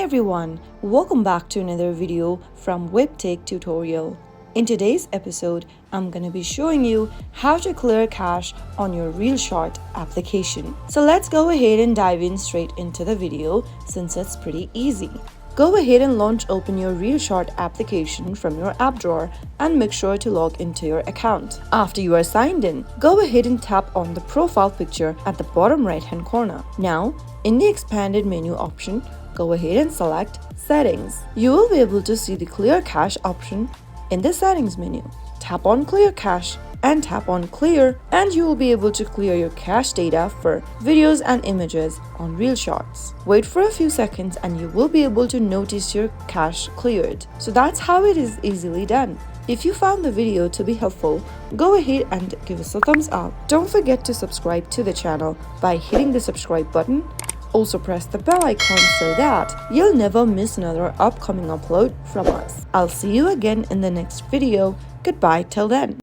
everyone, welcome back to another video from Webtech Tutorial. In today's episode, I'm going to be showing you how to clear cache on your ReelShort application. So let's go ahead and dive in straight into the video since it's pretty easy. Go ahead and open your ReelShort application from your app drawer and make sure to log into your account. After you are signed in, go ahead and tap on the profile picture at the bottom right hand corner. Now, in the expanded menu option, go ahead and select Settings. You will be able to see the Clear Cache option in the Settings menu. Tap on Clear Cache and tap on Clear, and you will be able to clear your cache data for videos and images on ReelShorts. Wait for a few seconds and you will be able to notice your cache cleared. So that's how it is easily done. If you found the video to be helpful, go ahead and give us a thumbs up. Don't forget to subscribe to the channel by hitting the subscribe button. Also press the bell icon so that you'll never miss another upcoming upload from us. I'll see you again in the next video. Goodbye till then.